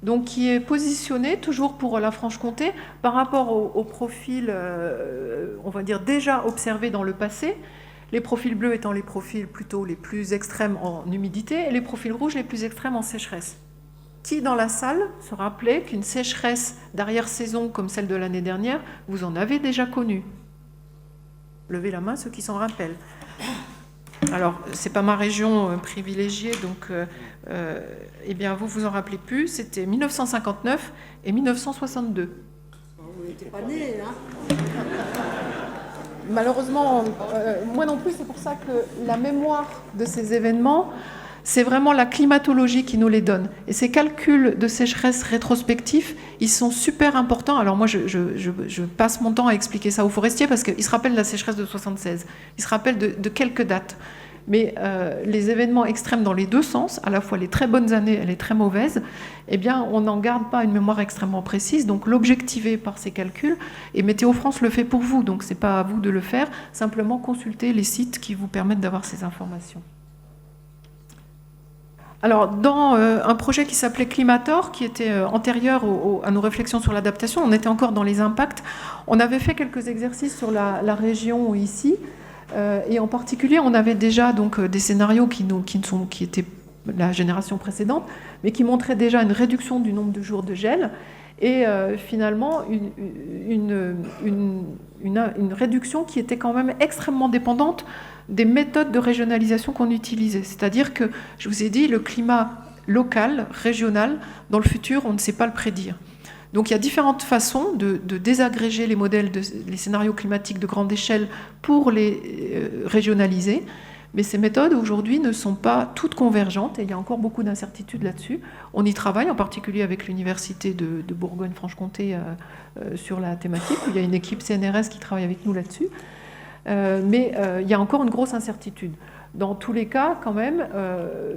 donc qui est positionné toujours pour la Franche-Comté par rapport au profil, on va dire, déjà observé dans le passé. Les profils bleus étant les profils plutôt les plus extrêmes en humidité et les profils rouges les plus extrêmes en sécheresse. Qui dans la salle se rappelait qu'une sécheresse d'arrière-saison comme celle de l'année dernière, vous en avez déjà connue? Levez la main ceux qui s'en rappellent. Alors, ce n'est pas ma région privilégiée, donc eh bien, vous en rappelez plus. C'était 1959 et 1962. Vous n'étiez pas nés, hein? Malheureusement, moi non plus, c'est pour ça que la mémoire de ces événements, c'est vraiment la climatologie qui nous les donne. Et ces calculs de sécheresse rétrospectifs, ils sont super importants. Alors moi, je passe mon temps à expliquer ça aux forestiers parce qu'ils se rappellent de la sécheresse de 76. Ils se rappellent de quelques dates. Mais les événements extrêmes dans les deux sens, à la fois les très bonnes années et les très mauvaises, eh bien, on n'en garde pas une mémoire extrêmement précise. Donc l'objectiver par ces calculs, et Météo France le fait pour vous, donc ce n'est pas à vous de le faire, simplement consultez les sites qui vous permettent d'avoir ces informations. Alors, dans un projet qui s'appelait Climator, qui était antérieur à nos réflexions sur l'adaptation, on était encore dans les impacts. On avait fait quelques exercices sur la région ici, et en particulier, on avait déjà donc, des scénarios qui étaient la génération précédente, mais qui montraient déjà une réduction du nombre de jours de gel, et finalement une réduction qui était quand même extrêmement dépendante des méthodes de régionalisation qu'on utilisait. C'est-à-dire que, je vous ai dit, le climat local, régional, dans le futur, on ne sait pas le prédire. Donc il y a différentes façons de désagréger les modèles, les scénarios climatiques de grande échelle pour les régionaliser. Mais ces méthodes, aujourd'hui, ne sont pas toutes convergentes et il y a encore beaucoup d'incertitudes là-dessus. On y travaille, en particulier avec l'Université de Bourgogne-Franche-Comté sur la thématique, où il y a une équipe CNRS qui travaille avec nous là-dessus. Mais il y a encore une grosse incertitude. Dans tous les cas, quand même,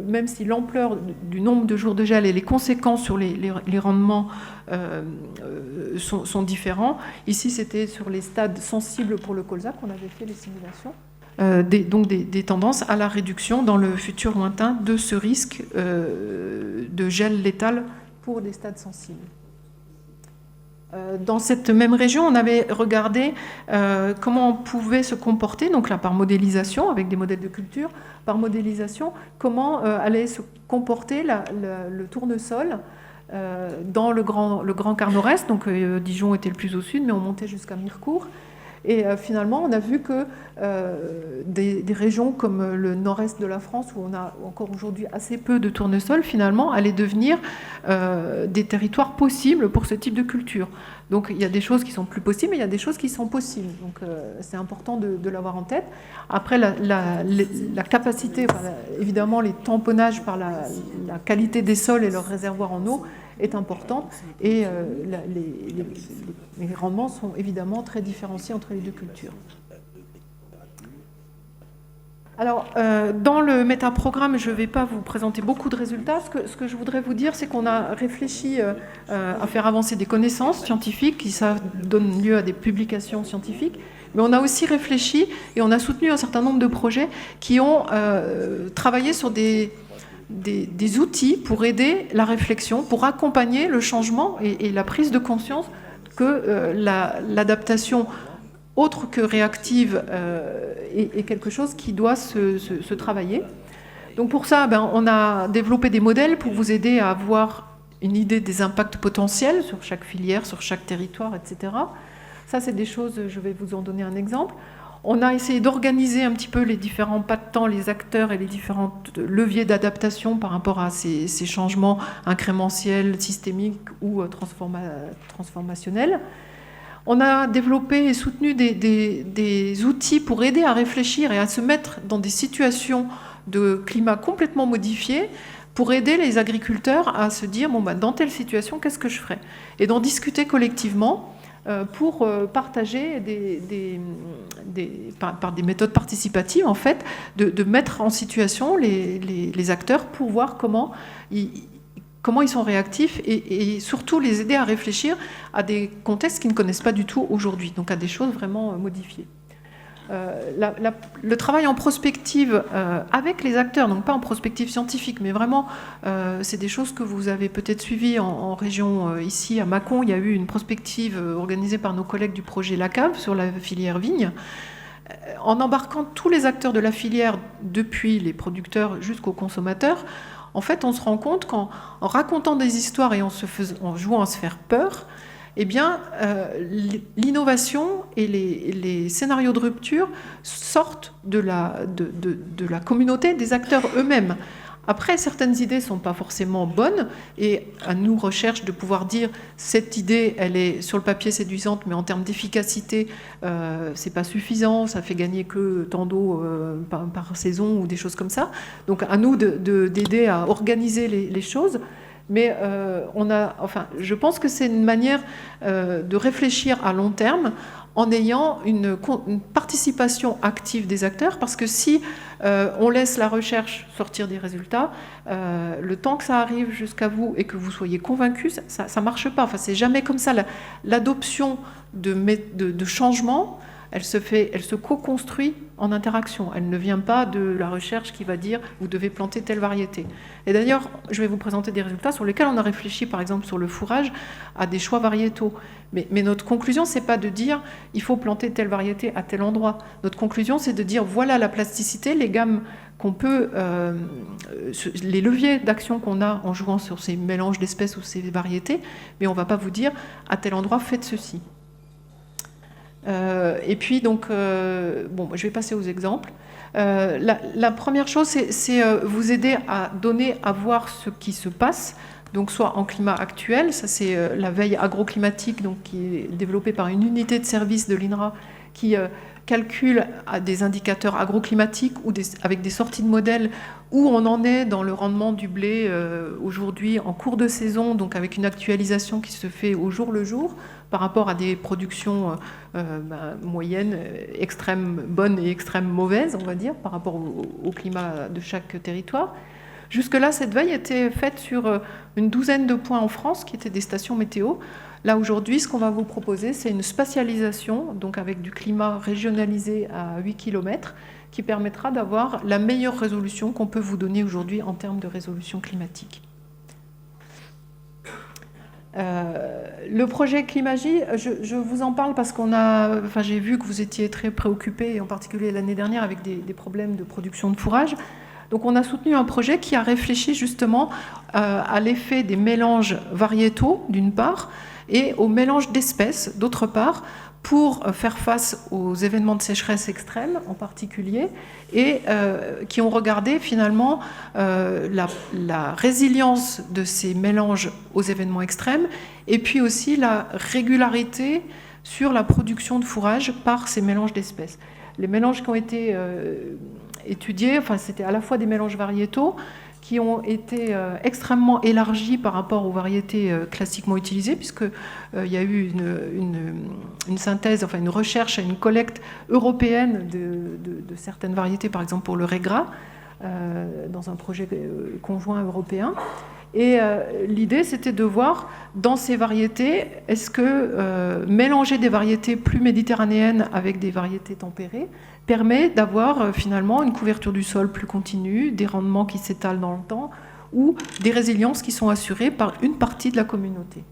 même si l'ampleur du nombre de jours de gel et les conséquences sur les rendements sont différents, ici c'était sur les stades sensibles pour le colza qu'on avait fait les simulations. donc des tendances à la réduction dans le futur lointain de ce risque de gel létal pour des stades sensibles. Dans cette même région, on avait regardé comment on pouvait se comporter, donc là par modélisation, avec des modèles de culture, par modélisation, comment allait se comporter le tournesol dans le Grand Quart Nord-Est. Donc Dijon était le plus au sud, mais on montait jusqu'à Mirecourt. Et finalement, on a vu que des régions comme le nord-est de la France, où on a encore aujourd'hui assez peu de tournesols, finalement, allaient devenir des territoires possibles pour ce type de culture. Donc il y a des choses qui sont plus possibles, mais il y a des choses qui sont possibles. Donc c'est important de l'avoir en tête. Après, la capacité, évidemment, les tamponnages par la qualité des sols et leurs réservoirs en eau est importante, et les rendements sont évidemment très différenciés entre les deux cultures. Alors, dans le métaprogramme, je ne vais pas vous présenter beaucoup de résultats. Ce que je voudrais vous dire, c'est qu'on a réfléchi à faire avancer des connaissances scientifiques, qui ça donne lieu à des publications scientifiques, mais on a aussi réfléchi et on a soutenu un certain nombre de projets qui ont travaillé sur des outils pour aider la réflexion, pour accompagner le changement et la prise de conscience que l'adaptation autre que réactive est quelque chose qui doit se travailler. Donc pour ça, on a développé des modèles pour vous aider à avoir une idée des impacts potentiels sur chaque filière, sur chaque territoire, etc. Ça, c'est des choses, je vais vous en donner un exemple. On a essayé d'organiser un petit peu les différents pas de temps, les acteurs et les différents leviers d'adaptation par rapport à ces changements incrémentiels, systémiques ou transformationnels. On a développé et soutenu des outils pour aider à réfléchir et à se mettre dans des situations de climat complètement modifiées, pour aider les agriculteurs à se dire, dans telle situation, qu'est-ce que je ferais? Et d'en discuter collectivement pour partager par des méthodes participatives, en fait, de mettre en situation les acteurs pour voir comment ils sont réactifs et surtout les aider à réfléchir à des contextes qu'ils ne connaissent pas du tout aujourd'hui, donc à des choses vraiment modifiées. Le travail en prospective avec les acteurs, donc pas en prospective scientifique, mais vraiment, c'est des choses que vous avez peut-être suivies en région ici, à Mâcon. Il y a eu une prospective organisée par nos collègues du projet La Cave sur la filière vigne, en embarquant tous les acteurs de la filière, depuis les producteurs jusqu'aux consommateurs. En fait, on se rend compte qu'en racontant des histoires et en jouant à se faire peur, eh bien, l'innovation et les scénarios de rupture sortent de la communauté des acteurs eux-mêmes. Après, certaines idées ne sont pas forcément bonnes, et à nous, recherche, de pouvoir dire cette idée, elle est sur le papier séduisante, mais en termes d'efficacité, c'est pas suffisant, ça fait gagner que tant d'eau par saison ou des choses comme ça. Donc à nous d'aider à organiser les choses. Mais je pense que c'est une manière de réfléchir à long terme en ayant une participation active des acteurs, parce que si on laisse la recherche sortir des résultats, le temps que ça arrive jusqu'à vous et que vous soyez convaincus, ça ne marche pas. Enfin, c'est jamais comme ça. L'adoption de changement, elle se co-construit en interaction. Elle ne vient pas de la recherche qui va dire « vous devez planter telle variété ». Et d'ailleurs, je vais vous présenter des résultats sur lesquels on a réfléchi, par exemple sur le fourrage, à des choix variétaux. Mais notre conclusion, ce n'est pas de dire « il faut planter telle variété à tel endroit ». Notre conclusion, c'est de dire « voilà la plasticité, les gammes qu'on peut, les leviers d'action qu'on a en jouant sur ces mélanges d'espèces ou ces variétés, mais on ne va pas vous dire « à tel endroit, faites ceci ». Et puis, donc, je vais passer aux exemples. La première chose, c'est vous aider à voir ce qui se passe, donc soit en climat actuel, ça c'est la veille agroclimatique, donc, qui est développée par une unité de service de l'INRA qui calcule à des indicateurs agroclimatiques ou avec des sorties de modèles où on en est dans le rendement du blé aujourd'hui en cours de saison, donc avec une actualisation qui se fait au jour le jour par rapport à des productions moyennes, extrêmes bonnes et extrêmes mauvaises, on va dire, par rapport au climat de chaque territoire. Jusque-là, cette veille était faite sur une douzaine de points en France, qui étaient des stations météo. Là, aujourd'hui, ce qu'on va vous proposer, c'est une spatialisation, donc avec du climat régionalisé à 8 km, qui permettra d'avoir la meilleure résolution qu'on peut vous donner aujourd'hui en termes de résolution climatique. Le projet Climagie, je vous en parle parce j'ai vu que vous étiez très préoccupés, en particulier l'année dernière, avec des problèmes de production de fourrage. Donc on a soutenu un projet qui a réfléchi justement à l'effet des mélanges variétaux, d'une part, et au mélange d'espèces, d'autre part, pour faire face aux événements de sécheresse extrême en particulier, et qui ont regardé finalement la résilience de ces mélanges aux événements extrêmes, et puis aussi la régularité sur la production de fourrage par ces mélanges d'espèces. Les mélanges qui ont été étudiés, c'était à la fois des mélanges variétaux qui ont été extrêmement élargis par rapport aux variétés classiquement utilisées, puisqu'il y a eu une synthèse, une recherche, une collecte européenne de certaines variétés, par exemple pour le raie gras, dans un projet conjoint européen. Et l'idée, c'était de voir dans ces variétés, est-ce que mélanger des variétés plus méditerranéennes avec des variétés tempérées permet d'avoir finalement une couverture du sol plus continue, des rendements qui s'étalent dans le temps, ou des résiliences qui sont assurées par une partie de la communauté.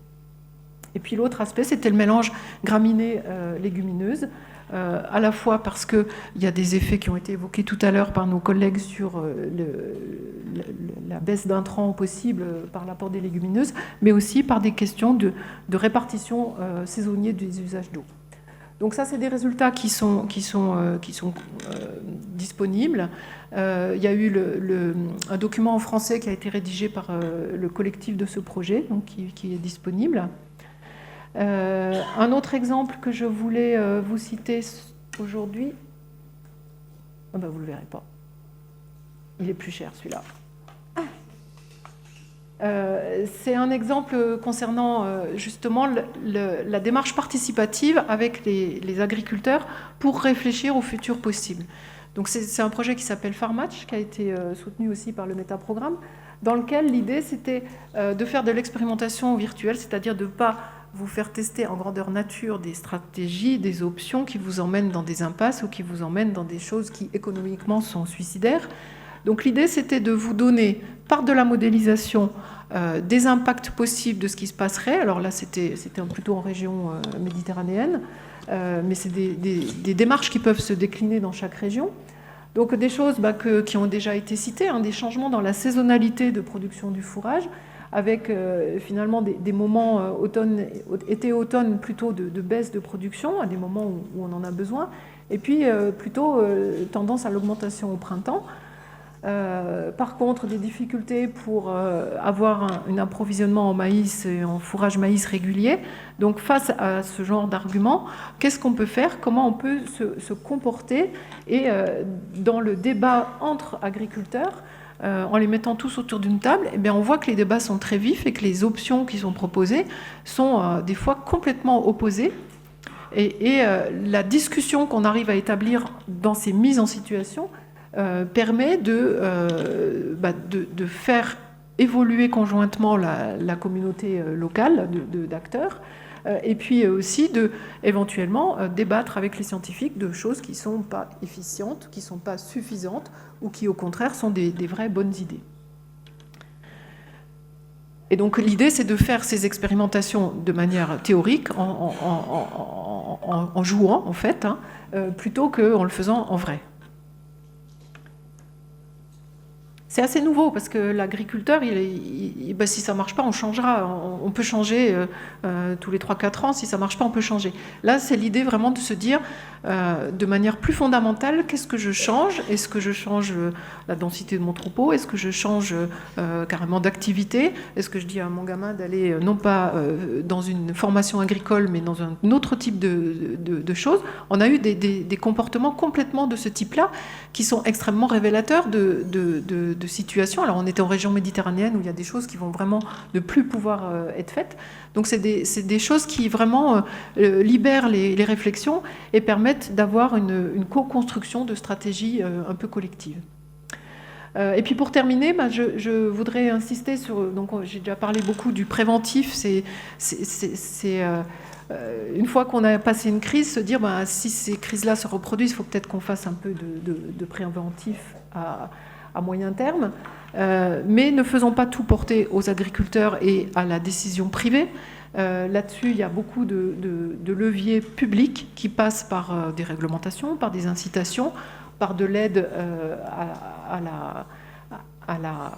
Et puis l'autre aspect, c'était le mélange graminées-légumineuses, à la fois parce qu'il y a des effets qui ont été évoqués tout à l'heure par nos collègues sur la baisse d'intrants possible par l'apport des légumineuses, mais aussi par des questions de répartition saisonnière des usages d'eau. Donc ça, c'est des résultats qui sont disponibles. Il y a eu un document en français qui a été rédigé par le collectif de ce projet, donc qui est disponible. Un autre exemple que je voulais vous citer aujourd'hui, vous ne le verrez pas. Il est plus cher celui-là. C'est un exemple concernant justement la démarche participative avec les agriculteurs pour réfléchir au futur possible. Donc c'est un projet qui s'appelle Farmatch, qui a été soutenu aussi par le Métaprogramme, dans lequel l'idée c'était de faire de l'expérimentation virtuelle, c'est-à-dire de ne pas vous faire tester en grandeur nature des stratégies, des options qui vous emmènent dans des impasses ou qui vous emmènent dans des choses qui économiquement sont suicidaires. Donc l'idée, c'était de vous donner, par de la modélisation, des impacts possibles de ce qui se passerait. Alors là, c'était plutôt en région méditerranéenne, mais c'est des démarches qui peuvent se décliner dans chaque région. Donc des choses qui ont déjà été citées, des changements dans la saisonnalité de production du fourrage, avec finalement des moments été-automne plutôt de baisse de production, à des moments où on en a besoin, et puis plutôt tendance à l'augmentation au printemps. Par contre, des difficultés pour avoir un approvisionnement en maïs et en fourrage maïs régulier. Donc face à ce genre d'arguments, qu'est-ce qu'on peut faire? Comment on peut se comporter? Et dans le débat entre agriculteurs, en les mettant tous autour d'une table, on voit que les débats sont très vifs et que les options qui sont proposées sont des fois complètement opposées. Et la discussion qu'on arrive à établir dans ces mises en situation permet de faire évoluer conjointement la communauté locale d'acteurs, et puis aussi éventuellement débattre avec les scientifiques de choses qui ne sont pas efficientes, qui ne sont pas suffisantes, ou qui au contraire sont des vraies bonnes idées. Et donc l'idée, c'est de faire ces expérimentations de manière théorique, en jouant en fait, plutôt qu'en le faisant en vrai. C'est assez nouveau parce que l'agriculteur, si ça ne marche pas, on changera. On peut changer tous les 3-4 ans. Si ça ne marche pas, on peut changer. Là, c'est l'idée vraiment de se dire de manière plus fondamentale, qu'est-ce que je change? Est-ce que je change la densité de mon troupeau? Est-ce que je change carrément d'activité? Est-ce que je dis à mon gamin d'aller non pas dans une formation agricole, mais dans un autre type de choses? On a eu des comportements complètement de ce type-là qui sont extrêmement révélateurs de situations. Alors on était en région méditerranéenne où il y a des choses qui vont vraiment ne plus pouvoir être faites. Donc c'est des choses qui vraiment libèrent les réflexions et permettent d'avoir une co-construction de stratégies un peu collectives. Et puis pour terminer, je voudrais insister sur... Donc j'ai déjà parlé beaucoup du préventif. Une fois qu'on a passé une crise, se dire si ces crises-là se reproduisent, il faut peut-être qu'on fasse un peu de préventif à moyen terme. Mais ne faisons pas tout porter aux agriculteurs et à la décision privée. Là-dessus, il y a beaucoup de leviers publics qui passent par des réglementations, par des incitations, par de l'aide à la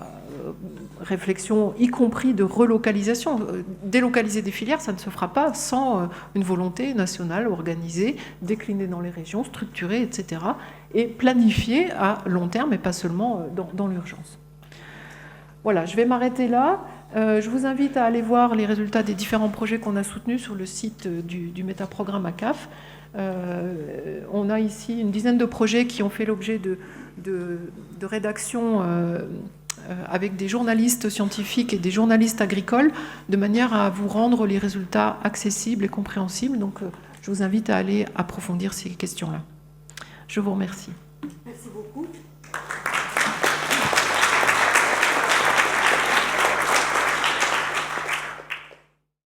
réflexion, y compris de relocalisation. Délocaliser des filières, ça ne se fera pas sans une volonté nationale organisée, déclinée dans les régions, structurée, etc. Et planifiée à long terme et pas seulement dans l'urgence. Voilà, je vais m'arrêter là. Je vous invite à aller voir les résultats des différents projets qu'on a soutenus sur le site du métaprogramme ACAF. On a ici une dizaine de projets qui ont fait l'objet de rédaction avec des journalistes scientifiques et des journalistes agricoles, de manière à vous rendre les résultats accessibles et compréhensibles. Donc, je vous invite à aller approfondir ces questions-là. Je vous remercie. Merci beaucoup.